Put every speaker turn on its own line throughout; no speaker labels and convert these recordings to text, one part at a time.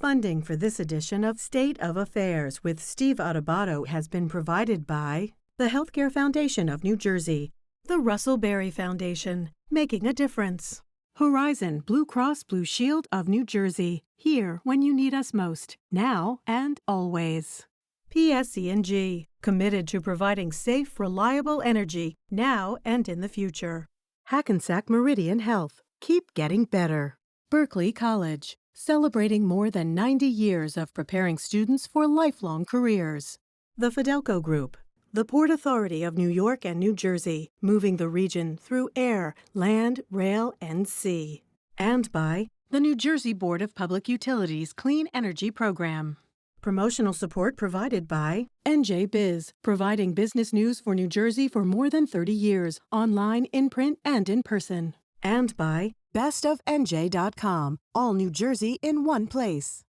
Funding for this edition of State of Affairs with Steve Adubato has been provided by the Healthcare Foundation of New Jersey, the Russell Berrie Foundation, making a difference, Horizon Blue Cross Blue Shield of New Jersey, here when you need us most, now and always. PSE&G, committed to providing safe, reliable energy now and in the future. Hackensack Meridian Health, keep getting better. Berkeley College, celebrating more than 90 years of preparing students for lifelong careers. The Fidelco Group, the Port Authority of New York and New Jersey, moving the region through air, land, rail, and sea. And by the New Jersey Board of Public Utilities Clean Energy Program. Promotional support provided by NJ Biz, providing business news for New Jersey for more than 30 years, online, in print, and in person. And by bestofnj.com, all New Jersey in one place.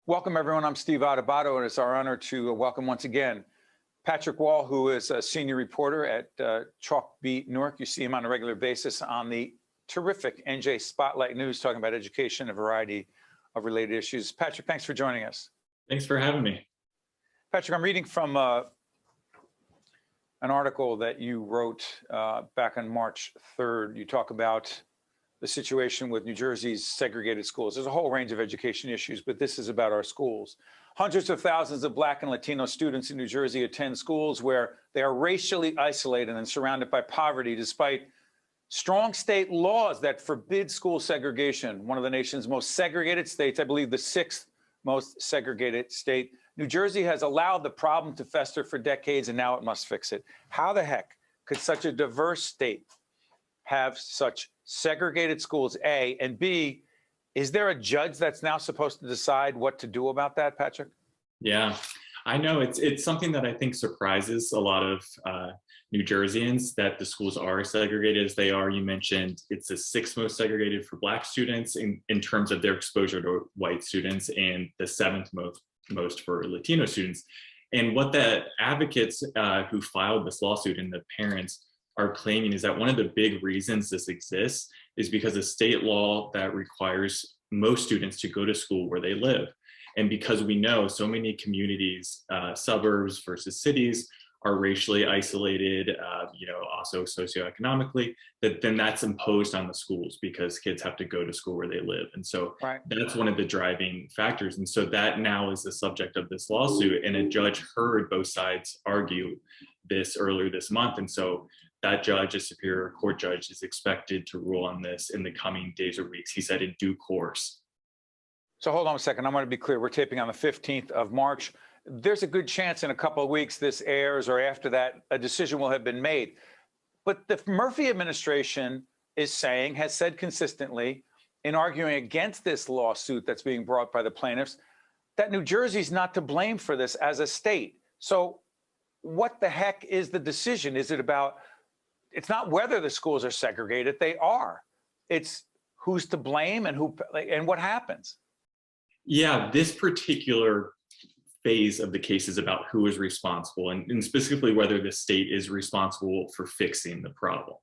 Welcome, everyone. I'm Steve Adubato, and it's our honor to welcome once again Patrick Wall, who is a senior reporter at ChalkBeat Newark. You see him on a regular basis on the terrific NJ Spotlight News, talking about education, a variety of related issues. Patrick, thanks for joining us.
Thanks for having me.
Patrick, I'm reading from an article that you wrote back on March 3rd. You talk about the situation with New Jersey's segregated schools. There's a whole range of education issues, but this is about our schools. Hundreds of thousands of Black and Latino students in New Jersey attend schools where they are racially isolated and surrounded by poverty, despite strong state laws that forbid school segregation. One of the nation's most segregated states, I believe the sixth most segregated state. New Jersey has allowed the problem to fester for decades, and now it must fix it. How the heck could such a diverse state have such segregated schools, A, and B, is there a judge that's now supposed to decide what to do about that, Patrick?
Yeah, I know it's something that I think surprises a lot of New Jerseyans, that the schools are as segregated as they are. You mentioned it's the sixth most segregated for Black students in terms of their exposure to white students, and the seventh most for Latino students. And what the advocates who filed this lawsuit and the parents are claiming is that one of the big reasons this exists is because of state law that requires most students to go to school where they live. And because we know so many communities, suburbs versus cities, are racially isolated, also socioeconomically, then that's imposed on the schools because kids have to go to school where they live. And so That's one of the driving factors. And so that now is the subject of this lawsuit, and a judge heard both sides argue this earlier this month. And so that judge, a Superior Court judge, is expected to rule on this in the coming days or weeks. He said in due course.
So hold on a second. I want to be clear. We're taping on the 15th of March. There's a good chance in a couple of weeks this airs, or after that, a decision will have been made. But the Murphy administration has said consistently in arguing against this lawsuit that's being brought by the plaintiffs, that New Jersey's not to blame for this as a state. So what the heck is the decision? Is it about, it's not whether the schools are segregated, they are. It's who's to blame and what happens.
Yeah, this particular phase of the case is about who is responsible, and specifically whether the state is responsible for fixing the problem.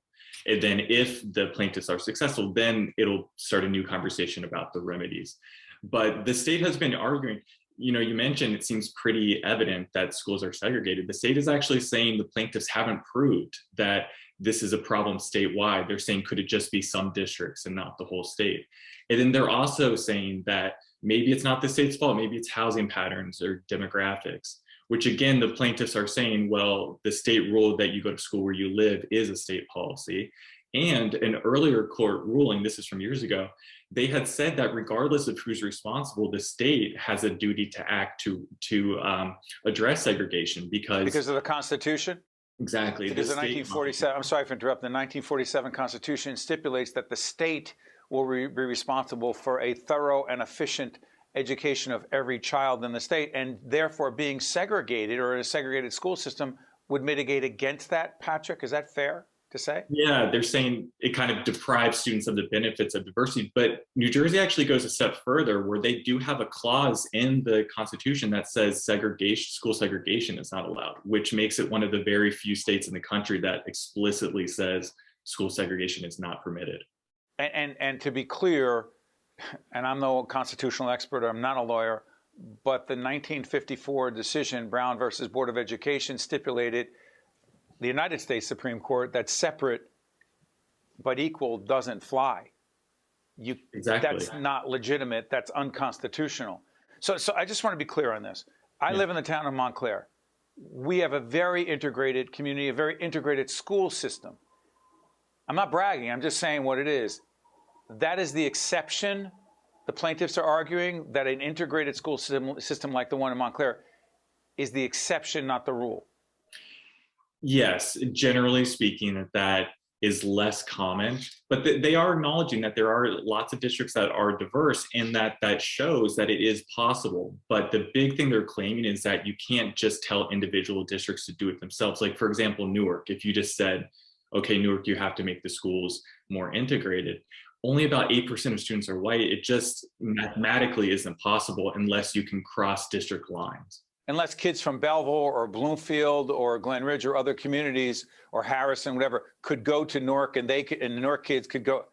And then if the plaintiffs are successful, then it'll start a new conversation about the remedies. But the state has been arguing, you mentioned it seems pretty evident that schools are segregated. The state is actually saying the plaintiffs haven't proved that this is a problem statewide. They're saying, could it just be some districts and not the whole state? And then they're also saying that maybe it's not the state's fault, maybe it's housing patterns or demographics, which again, the plaintiffs are saying, well, the state rule that you go to school where you live is a state policy. And an earlier court ruling, this is from years ago, they had said that regardless of who's responsible, the state has a duty to act to address segregation because
of the Constitution?
Exactly.
Because the 1947, I'm sorry for interrupting, the 1947 Constitution stipulates that the state will be responsible for a thorough and efficient education of every child in the state, and therefore being segregated or in a segregated school system would mitigate against that, Patrick? Is that fair to say?
Yeah, they're saying it kind of deprives students of the benefits of diversity, but New Jersey actually goes a step further where they do have a clause in the Constitution that says segregation, school segregation is not allowed, which makes it one of the very few states in the country that explicitly says school segregation is not permitted.
And to be clear, and I'm no constitutional expert, I'm not a lawyer, but the 1954 decision, Brown versus Board of Education, stipulated the United States Supreme Court that separate but equal doesn't fly.
Exactly.
That's not legitimate. That's unconstitutional. So I just want to be clear on this. I live in the town of Montclair. We have a very integrated community, a very integrated school system. I'm not bragging. I'm just saying what it is. That is the exception. The plaintiffs are arguing that an integrated school system like the one in Montclair is the exception, not the rule.
Yes, generally speaking, that is less common, but they are acknowledging that there are lots of districts that are diverse and that shows that it is possible. But the big thing they're claiming is that you can't just tell individual districts to do it themselves. Like, for example, Newark, if you just said, okay, Newark, you have to make the schools more integrated. Only about 8% of students are white. It just mathematically isn't possible unless you can cross district lines.
Unless kids from Belleville or Bloomfield or Glen Ridge or other communities or Harrison, whatever, could go to Newark and the Newark kids could go.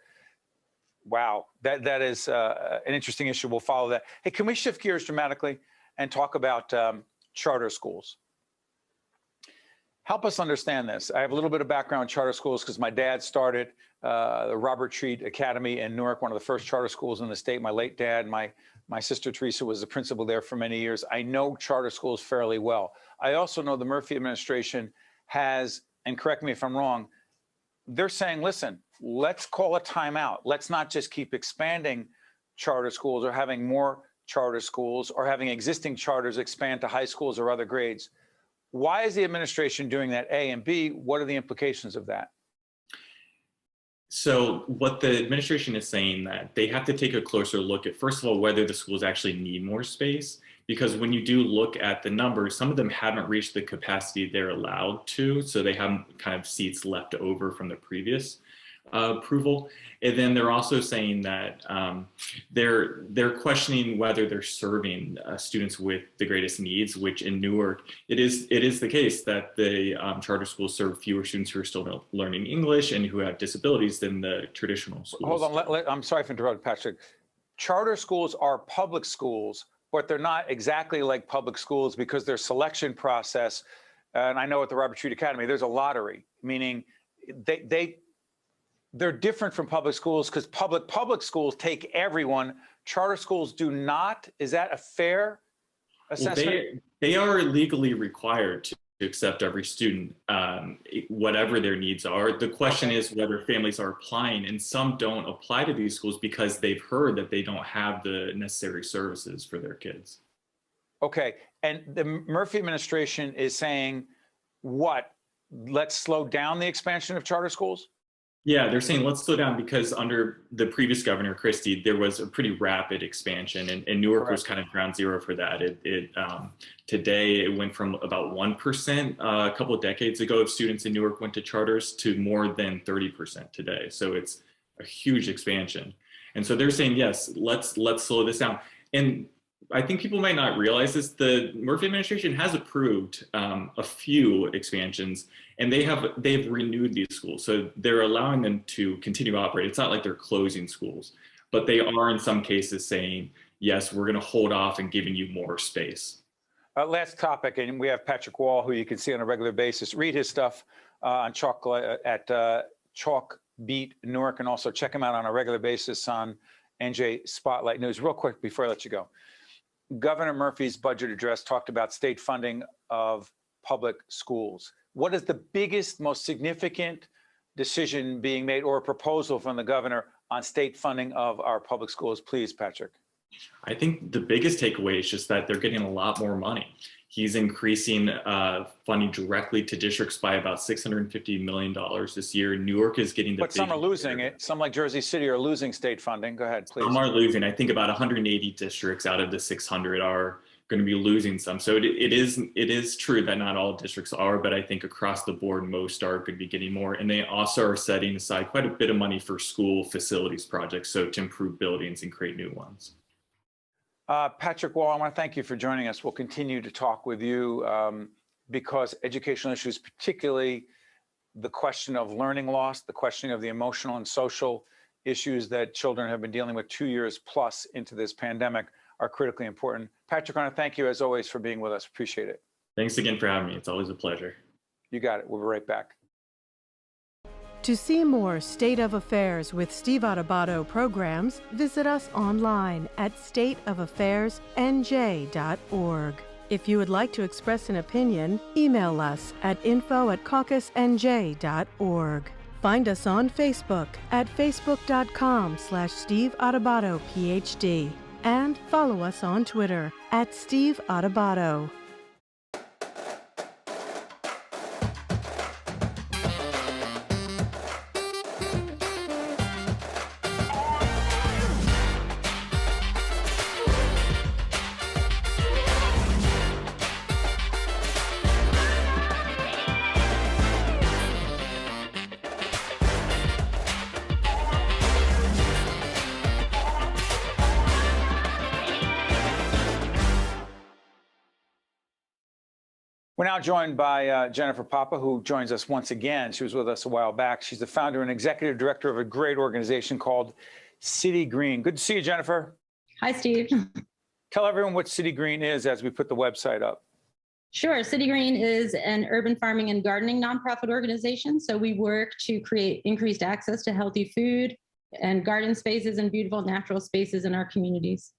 Wow, that is an interesting issue. We'll follow that. Hey, can we shift gears dramatically and talk about charter schools? Help us understand this. I have a little bit of background in charter schools because my dad started the Robert Treat Academy in Newark, one of the first charter schools in the state. My late dad, my sister Teresa was the principal there for many years. I know charter schools fairly well. I also know the Murphy administration has, and correct me if I'm wrong, they're saying, listen, let's call a timeout. Let's not just keep expanding charter schools or having more charter schools or having existing charters expand to high schools or other grades. Why is the administration doing that, A? And B, what are the implications of that?
So what the administration is saying that they have to take a closer look at, first of all, whether the schools actually need more space, because when you do look at the numbers, some of them haven't reached the capacity they're allowed to, so they have kind of seats left over from the previous approval. And then they're also saying that they're questioning whether they're serving students with the greatest needs, which in Newark, it is the case that the charter schools serve fewer students who are still learning English and who have disabilities than the traditional schools.
Hold on, I'm sorry for interrupting, Patrick. Charter schools are public schools, but they're not exactly like public schools because their selection process, and I know at the Robert Treat Academy, there's a lottery, meaning they're different from public schools because public schools take everyone. Charter schools do not. Is that a fair assessment?
Well, they are legally required to accept every student, whatever their needs are. The question is whether families are applying, and some don't apply to these schools because they've heard that they don't have the necessary services for their kids.
Okay, and the Murphy administration is saying, what? Let's slow down the expansion of charter schools?
Yeah, they're saying let's slow down because under the previous governor, Christie, there was a pretty rapid expansion, and Newark was kind of ground zero for that. Today, it went from about 1% a couple of decades ago of students in Newark went to charters to more than 30% today. So it's a huge expansion. And so they're saying, yes, let's slow this down. And I think people might not realize this. The Murphy administration has approved a few expansions, and they've renewed these schools. So they're allowing them to continue to operate. It's not like they're closing schools, but they are in some cases saying, yes, we're going to hold off and giving you more space.
Last topic, and we have Patrick Wall, who you can see on a regular basis. Read his stuff on ChalkBeat Newark, and also check him out on a regular basis on NJ Spotlight News. Real quick before I let you go. Governor Murphy's budget address talked about state funding of public schools. What is the biggest, most significant decision being made or a proposal from the governor on state funding of our public schools? Please, Patrick.
I think the biggest takeaway is just that they're getting a lot more money. He's increasing funding directly to districts by about $650 million this year. Newark is getting the
But some are losing it. Some, like Jersey City, are losing state funding. Go ahead, please.
Some are losing. I think about 180 districts out of the 600 are going to be losing some. So it is true that not all districts are, but I think across the board, most are going to be getting more. And they also are setting aside quite a bit of money for school facilities projects, so to improve buildings and create new ones.
Patrick Wall, I want to thank you for joining us. We'll continue to talk with you because educational issues, particularly the question of learning loss, the question of the emotional and social issues that children have been dealing with 2 years plus into this pandemic, are critically important. Patrick, I want to thank you as always for being with us. Appreciate it.
Thanks again for having me. It's always a pleasure.
You got it. We'll be right back.
To see more State of Affairs with Steve Adubato programs, visit us online at stateofaffairsnj.org. If you would like to express an opinion, email us at info@caucusnj.org. Find us on Facebook at facebook.com/Steve Adubato PhD and follow us on Twitter at Steve Adubato.
We're now joined by Jennifer Papa, who joins us once again. She was with us a while back. She's the founder and executive director of a great organization called City Green. Good to see you, Jennifer.
Hi, Steve.
Tell everyone what City Green is as we put the website up.
Sure. City Green is an urban farming and gardening nonprofit organization. So we work to create increased access to healthy food and garden spaces and beautiful natural spaces in our communities.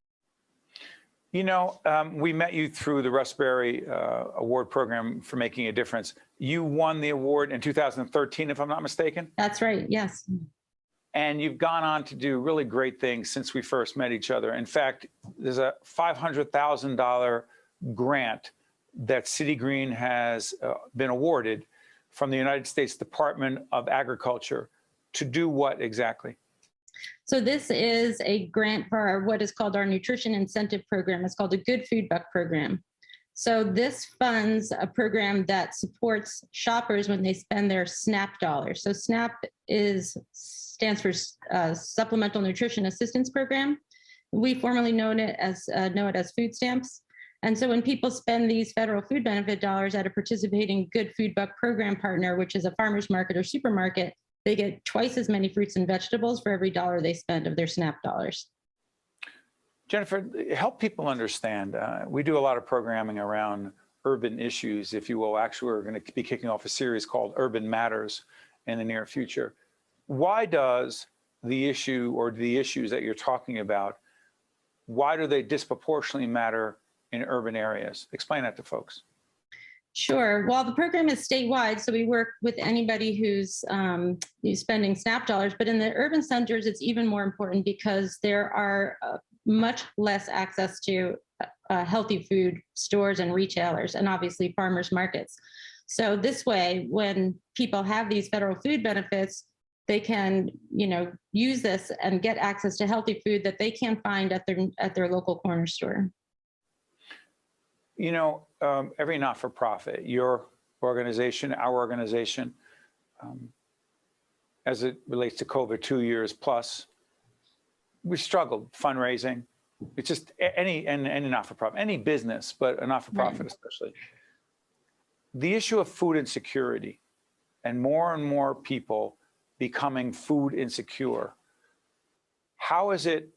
You know, we met you through the Russ BERRIE Award program for making a difference. You won the award in 2013, if I'm not mistaken.
That's right. Yes.
And you've gone on to do really great things since we first met each other. In fact, there's a $500,000 grant that City Green has been awarded from the United States Department of Agriculture to do what exactly?
So this is a grant for what is called our nutrition incentive program. It's called the Good Food Buck program. So this funds a program that supports shoppers when they spend their SNAP dollars. So SNAP stands for Supplemental Nutrition Assistance Program. We formerly know it as food stamps. And so when people spend these federal food benefit dollars at a participating Good Food Buck program partner, which is a farmer's market or supermarket, they get twice as many fruits and vegetables for every dollar they spend of their SNAP dollars.
Jennifer, help people understand. We do a lot of programming around urban issues, if you will. Actually, we're going to be kicking off a series called Urban Matters in the near future. Why does the issue or the issues that you're talking about, why do they disproportionately matter in urban areas? Explain that to folks.
Sure. Well, the program is statewide, so we work with anybody who's spending SNAP dollars. But in the urban centers, it's even more important because there are much less access to healthy food stores and retailers, and obviously farmers markets. So this way, when people have these federal food benefits, they can, use this and get access to healthy food that they can't find at their local corner store.
Every not-for-profit, your organization, our organization, as it relates to COVID 2 years plus, we struggled fundraising. It's just any not-for-profit, any business, but a not-for-profit especially. The issue of food insecurity and more people becoming food insecure. How has it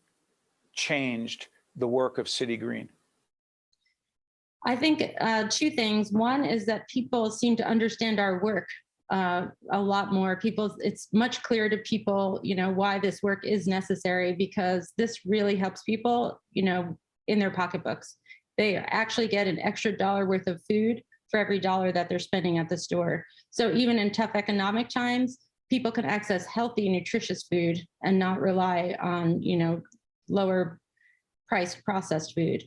changed the work of City Green?
I think two things. One is that people seem to understand our work a lot more. It's much clearer to people, why this work is necessary, because this really helps people, in their pocketbooks. They actually get an extra dollar worth of food for every dollar that they're spending at the store. So even in tough economic times, people can access healthy, nutritious food and not rely on, lower priced processed food.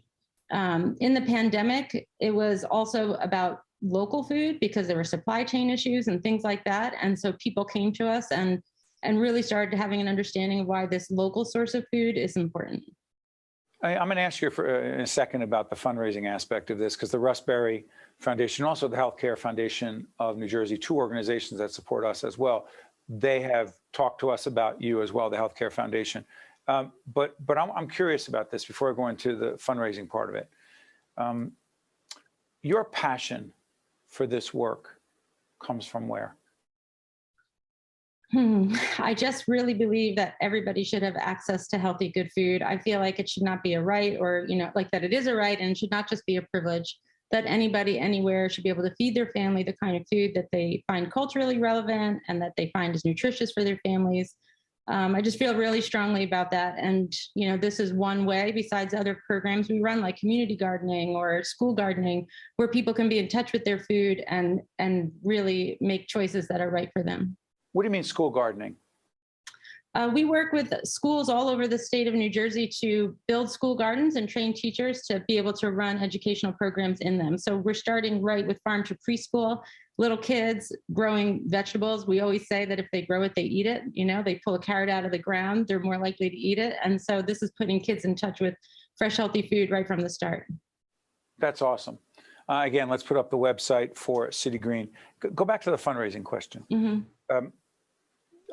In the pandemic, it was also about local food because there were supply chain issues and things like that. And so people came to us and really started having an understanding of why this local source of food is important.
I'm going to ask you in a second about the fundraising aspect of this, because the Russ Berrie Foundation, also the Healthcare Foundation of New Jersey, two organizations that support us as well, they have talked to us about you as well, the Healthcare Foundation. But I'm curious about this before I go into the fundraising part of it. Your passion for this work comes from where?
I just really believe that everybody should have access to healthy, good food. I feel like it should not be a right, or, like that it is a right, and it should not just be a privilege, that anybody anywhere should be able to feed their family the kind of food that they find culturally relevant and that they find is nutritious for their families. I just feel really strongly about that. And, this is one way besides other programs we run, like community gardening or school gardening, where people can be in touch with their food and really make choices that are right for them.
What do you mean school gardening?
We work with schools all over the state of New Jersey to build school gardens and train teachers to be able to run educational programs in them. So we're starting right with farm to preschool, little kids growing vegetables. We always say that if they grow it, they eat it. They pull a carrot out of the ground, they're more likely to eat it. And so this is putting kids in touch with fresh, healthy food right from the start.
That's awesome. Again, let's put up the website for City Green. Go back to the fundraising question. Mm-hmm.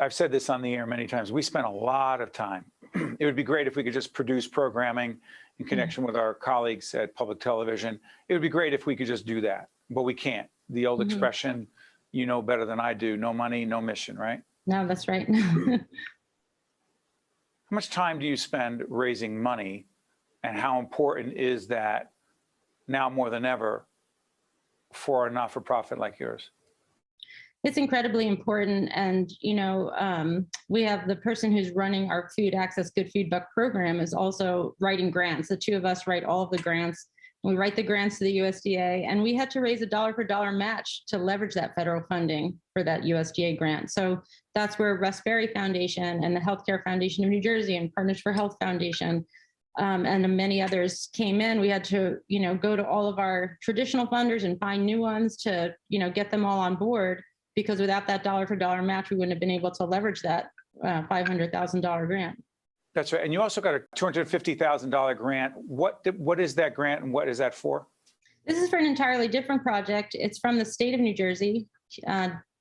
I've said this on the air many times. We spend a lot of time. It would be great if we could just produce programming in connection with our colleagues at public television. It would be great if we could just do that, but we can't. The old expression, better than I do, no money, no mission, right?
No, that's right.
How much time do you spend raising money, and how important is that now more than ever for a not-for-profit like yours?
It's incredibly important. And, we have the person who's running our Food Access Good Food Buck program is also writing grants. The two of us write all of the grants. We write the grants to the USDA, and we had to raise a dollar for dollar match to leverage that federal funding for that USDA grant. So that's where Russ Berrie Foundation and the Healthcare Foundation of New Jersey and Partners for Health Foundation and many others came in. We had to, go to all of our traditional funders and find new ones to, get them all on board. Because without that dollar for dollar match, we wouldn't have been able to leverage that $500,000 grant.
That's right. And you also got a $250,000 grant. What is that grant, and what is that for?
This is for an entirely different project. It's from the state of New Jersey,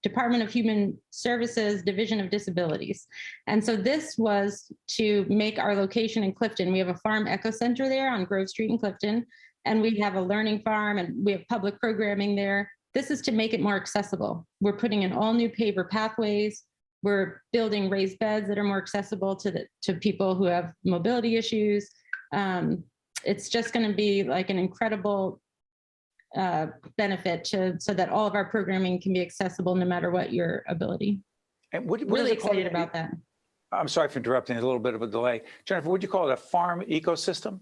Department of Human Services, Division of Disabilities. And so this was to make our location in Clifton. We have a farm eco center there on Grove Street in Clifton, and we have a learning farm, and we have public programming there. This is to make it more accessible. We're putting in all new paver pathways. We're building raised beds that are more accessible to people who have mobility issues. It's just going to be like an incredible benefit so that all of our programming can be accessible no matter what your ability.
And what
really excited about that.
I'm sorry for interrupting. There's a little bit of a delay. Jennifer, would you call it a farm ecosystem?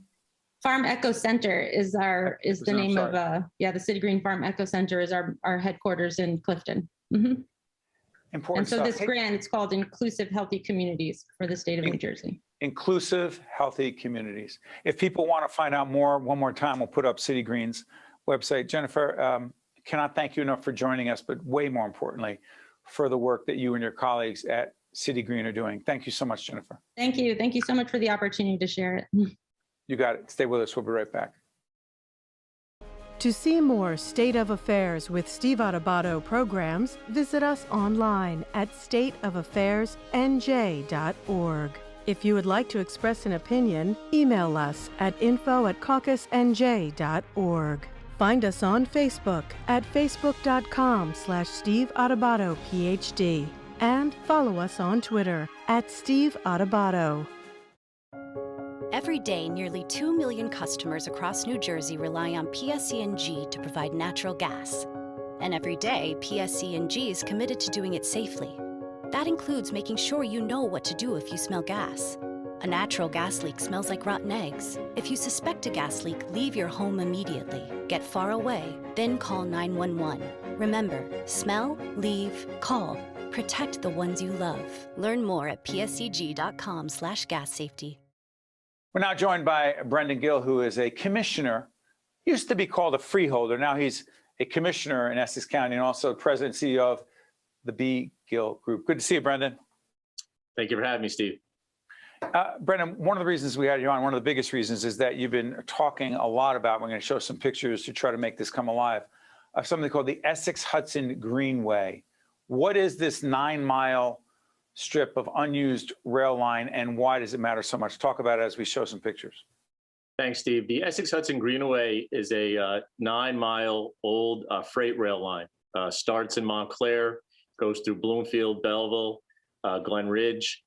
Farm Eco Center is the name of the City Green Farm Eco Center is our headquarters in Clifton. Mm-hmm.
Important.
And so
stuff.
this grant, it's called Inclusive Healthy Communities for the state of New Jersey.
Inclusive Healthy Communities. If people want to find out more, one more time, we'll put up City Green's website. Jennifer, cannot thank you enough for joining us, but way more importantly, for the work that you and your colleagues at City Green are doing. Thank you so much, Jennifer.
Thank you. Thank you so much for the opportunity to share it.
You got it. Stay with us. We'll be right back.
To see more State of Affairs with Steve Adubato programs, visit us online at stateofaffairsnj.org. If you would like to express an opinion, email us at info@caucusnj.org. Find us on Facebook at facebook.com/Steve Adubato PhD and follow us on Twitter at Steve Adubato.
Every day, nearly 2 million customers across New Jersey rely on PSE&G to provide natural gas. And every day, PSE&G is committed to doing it safely. That includes making sure you know what to do if you smell gas. A natural gas leak smells like rotten eggs. If you suspect a gas leak, leave your home immediately. Get far away, then call 911. Remember, smell, leave, call. Protect the ones you love. Learn more at pseg.com/gas safety.
We're now joined by Brendan Gill, who is a commissioner, used to be called a freeholder. Now he's a commissioner in Essex County and also president and CEO of the B. Gill Group. Good to see you, Brendan.
Thank you for having me, Steve.
Brendan, one of the reasons we had you on, one of the biggest reasons, is that you've been talking a lot about, we're going to show some pictures to try to make this come alive, of something called the Essex-Hudson Greenway. What is this 9-mile strip of unused rail line, and why does it matter so much? Talk about it as we show some pictures.
Thanks, Steve. The Essex-Hudson Greenway is a 9-mile old freight rail line. Starts in Montclair, goes through Bloomfield, Belleville, Glen Ridge,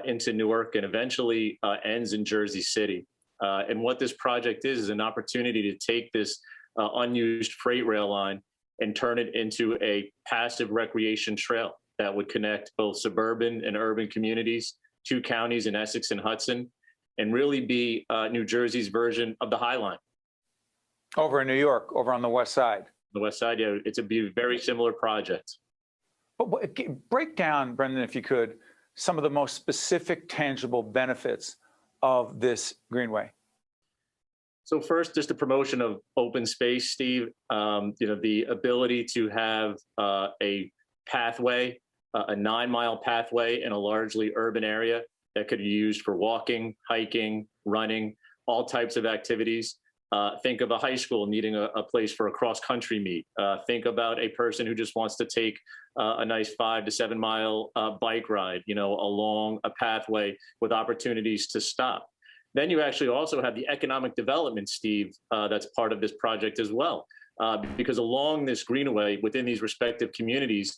into Newark, and eventually ends in Jersey City. And what this project is an opportunity to take this unused freight rail line and turn it into a passive recreation trail that would connect both suburban and urban communities, 2 counties in Essex and Hudson, and really be New Jersey's version of the High Line.
Over in New York, over on the west side.
The west side, yeah, it's a very similar project.
But break down, Brendan, if you could, some of the most specific, tangible benefits of this greenway.
So first, just the promotion of open space, Steve. The ability to have a pathway, a 9-mile pathway in a largely urban area that could be used for walking, hiking, running, all types of activities. Think of a high school needing a place for a cross-country meet. Think about a person who just wants to take a nice 5 to 7 mile bike ride, along a pathway with opportunities to stop. Then you actually also have the economic development, Steve, that's part of this project as well. Because along this greenway, within these respective communities,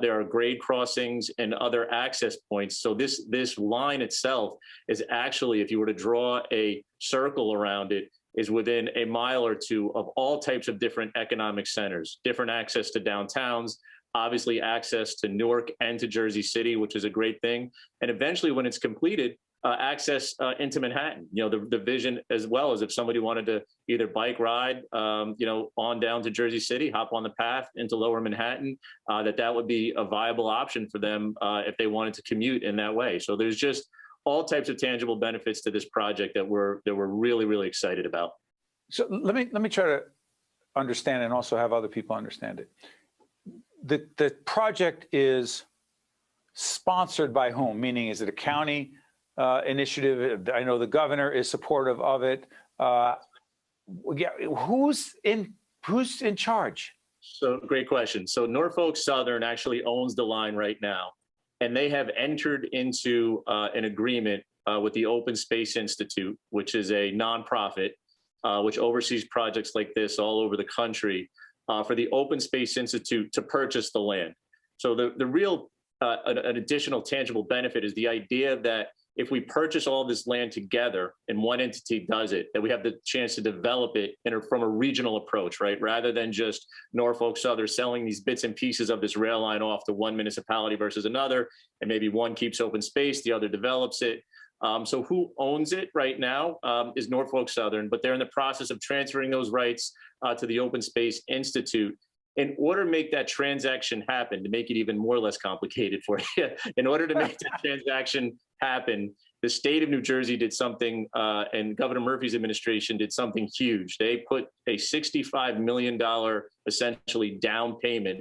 there are grade crossings and other access points. So this line itself is actually, if you were to draw a circle around it, is within a mile or two of all types of different economic centers, different access to downtowns, obviously access to Newark and to Jersey City, which is a great thing. And eventually when it's completed, access into Manhattan, the vision, as well as if somebody wanted to either bike ride, on down to Jersey City, hop on the path into lower Manhattan, that would be a viable option for them if they wanted to commute in that way. So there's just all types of tangible benefits to this project that we're really, really excited about.
So let me try to understand and also have other people understand it. The project is sponsored by whom? Meaning, is it a county initiative? I know the governor is supportive of it. Who's in charge?
So great question. So Norfolk Southern actually owns the line right now, and they have entered into an agreement with the Open Space Institute, which is a nonprofit which oversees projects like this all over the country, for the Open Space Institute to purchase the land. So the real an additional tangible benefit is the idea that if we purchase all this land together and one entity does it, that we have the chance to develop it from a regional approach, right? Rather than just Norfolk Southern selling these bits and pieces of this rail line off to one municipality versus another, and maybe one keeps open space, the other develops it. So who owns it right now is Norfolk Southern, but they're in the process of transferring those rights to the Open Space Institute. In order to make that transaction happen, to make it even more or less complicated for you, in order to make that transaction happen, the state of New Jersey did something, and Governor Murphy's administration did something huge. They put a $65 million, essentially, down payment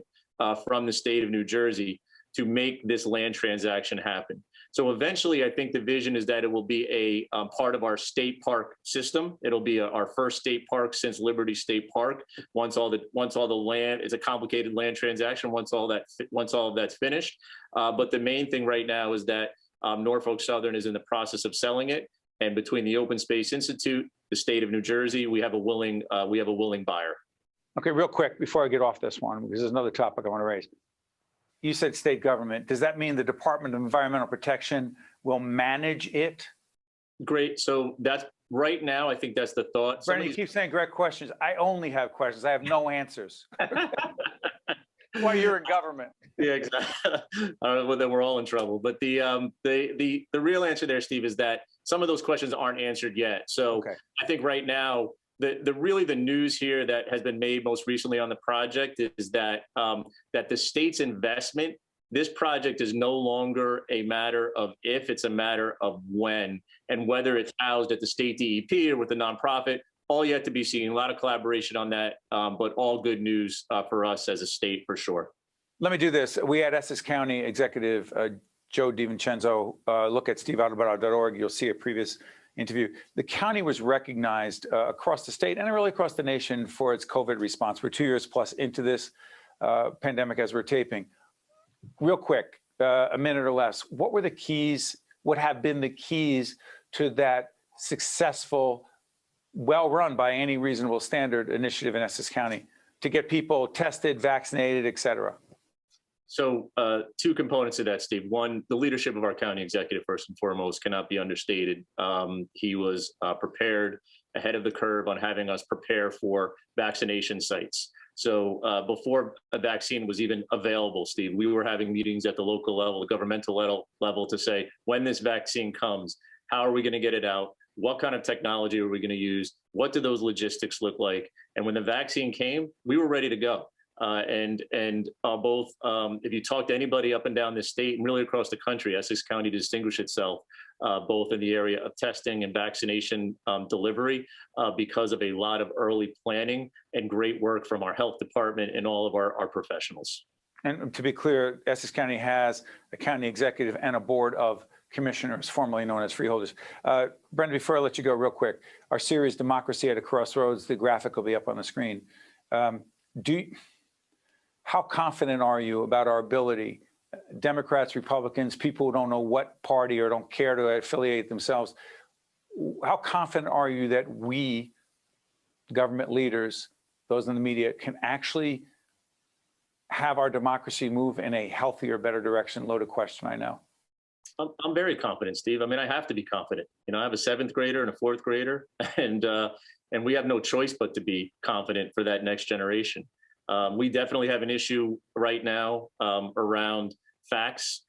from the state of New Jersey to make this land transaction happen. So eventually, I think the vision is that it will be a part of our state park system. It'll be our first state park since Liberty State Park. Once all the land, it's a complicated land transaction. Once all of that's finished, but the main thing right now is that Norfolk Southern is in the process of selling it, and between the Open Space Institute, the state of New Jersey, we have a willing buyer.
Okay, real quick before I get off this one, because there's another topic I want to raise. You said state government. Does that mean the Department of Environmental Protection will manage it? Great.
So that's right now, I think that's the thought.
Brendan, you keep saying great questions. I only have questions. I have no answers. Why you're in government.
Yeah, exactly. Well, then we're all in trouble. But the real answer there, Steve, is that some of those questions aren't answered yet. So okay. I think right now, the news here that has been made most recently on the project is that that the state's investment This project is no longer a matter of if, it's a matter of when, and whether it's housed at the state DEP or with a nonprofit, all yet to be seen. A lot of collaboration on that, but all good news for us as a state for sure.
Let me do this. We had Essex County Executive Joe DiVincenzo look at steveadubato.org. You'll see a previous interview. The county was recognized across the state and really across the nation for its COVID response. We're 2 years plus into this pandemic as we're taping. Real quick, a minute or less, what were the keys, what have been the keys to that successful, well-run by any reasonable standard initiative in Essex County to get people tested, vaccinated, et cetera?
So two components of that, Steve. One, the leadership of our county executive, first and foremost, cannot be understated. He was prepared ahead of the curve on having us prepare for vaccination sites. So before a vaccine was even available, Steve, we were having meetings at the local level, the governmental level to say, when this vaccine comes, how are we going to get it out? What kind of technology are we going to use? What do those logistics look like? And when the vaccine came, we were ready to go. Both, if you talk to anybody up and down this state and really across the country, Essex County distinguished itself both in the area of testing and vaccination delivery because of a lot of early planning and great work from our health department and all of our professionals.
And to be clear, Essex County has a county executive and a board of commissioners, formerly known as freeholders. Brenda, before I let you go real quick, our series, Democracy at a Crossroads, the graphic will be up on the screen. How confident are you about our ability, Democrats, Republicans, people who don't know what party or don't care to affiliate themselves, how confident are you that we, government leaders, those in the media, can actually have our democracy move in a healthier, better direction? Loaded question, I know.
I'm very confident, Steve. I mean, I have to be confident. You know, I have a 7th grader and a 4th grader, and we have no choice but to be confident for that next generation. We definitely have an issue right now around facts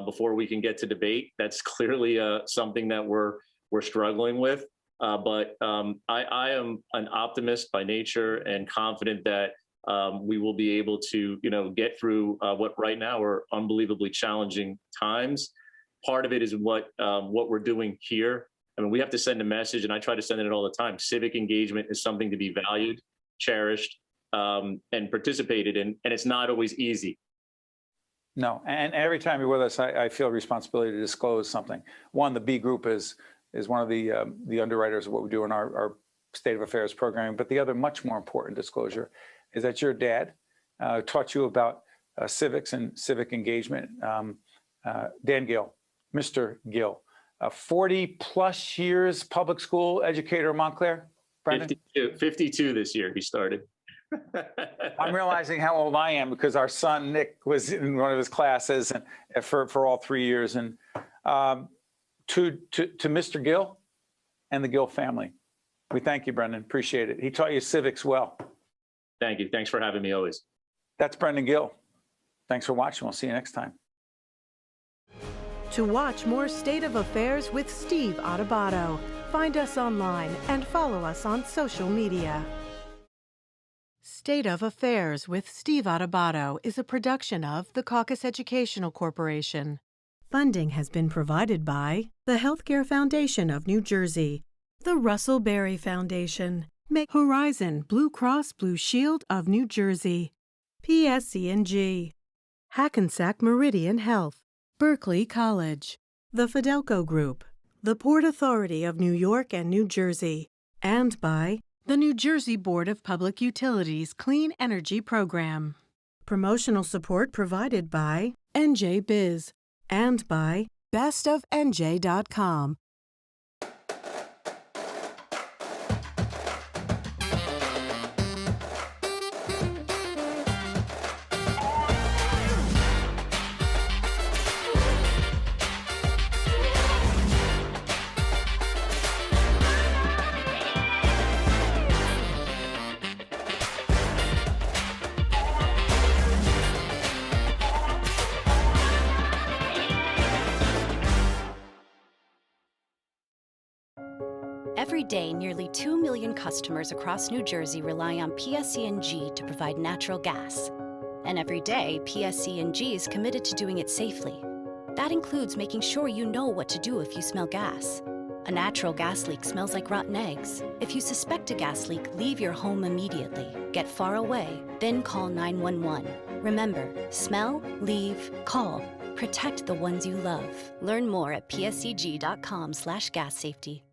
before we can get to debate. That's clearly something that we're struggling with. But I am an optimist by nature and confident that we will be able to, get through what right now are unbelievably challenging times. Part of it is what we're doing here. I mean, we have to send a message, and I try to send it all the time. Civic engagement is something to be valued, cherished, and participated in, and it's not always easy.
No, and every time you're with us, I feel a responsibility to disclose something. One, the B group is one of the underwriters of what we do in our State of Affairs programming, but the other much more important disclosure is that your dad taught you about civics and civic engagement. Dan Gill, Mr. Gill, 40 plus years public school educator in Montclair. Brendan?
52 this year he started.
I'm realizing how old I am because our son Nick was in one of his classes and for all 3 years. And to Mr. Gill and the Gill family, we thank you, Brendan. Appreciate it. He taught you civics well.
Thank you. Thanks for having me always.
That's Brendan Gill. Thanks for watching. We'll see you next time.
To watch more State of Affairs with Steve Adubato, find us online and follow us on social media. State of Affairs with Steve Adubato is a production of the Caucus Educational Corporation. Funding has been provided by the Healthcare Foundation of New Jersey, the Russell Berrie Foundation, Horizon Blue Cross Blue Shield of New Jersey, PSC&G, Hackensack Meridian Health, Berkeley College, the Fidelco Group, the Port Authority of New York and New Jersey, and by the New Jersey Board of Public Utilities Clean Energy Program. Promotional support provided by NJ Biz and by bestofnj.com.
Every day, nearly 2 million customers across New Jersey rely on PSE&G to provide natural gas. And every day, PSC&G is committed to doing it safely. That includes making sure you know what to do if you smell gas. A natural gas leak smells like rotten eggs. If you suspect a gas leak, leave your home immediately. Get far away, then call 911. Remember, smell, leave, call. Protect the ones you love. Learn more at pscg.com/gas safety.